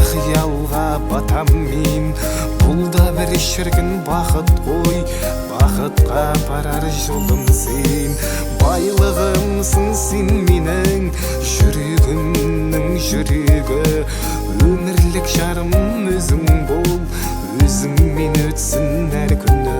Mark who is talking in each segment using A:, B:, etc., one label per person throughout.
A: қиялға батам мен. Бұл да бір шіркін бақыт қой, бақытқа апарар жолым сен. Байлығымсың сен менің, жүрегімнің жүрегі. Өмірлік жарым өзің бол, өзіңмен өтсін әр күнім.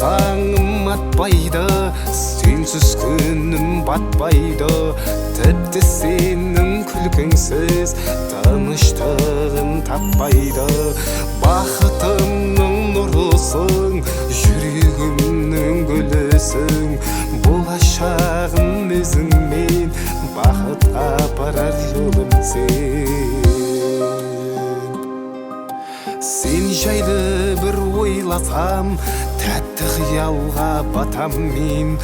A: Таңым атпайды, сенсіз күнім батпайды. Тіпті сенің күлкіңсіз тыныштығын таппайды. Бақытымның нұрысың, жүрегімнің гүлісің. Болашағым өзіңмен, бақытқа апарар жолым сен. Сен жайлы бір ойласам, тәтті қиялға батам мен.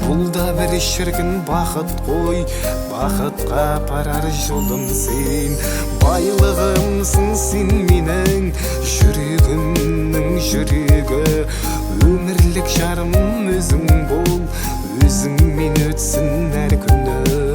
A: Бұл да бір шіркін бақыт қой, бақытқа апарар жолым сен. Байлығымсың сен менің, жүрегімнің жүрегі. Өмірлік жарым өзің бол, өзіңмен өтсін әр күнім.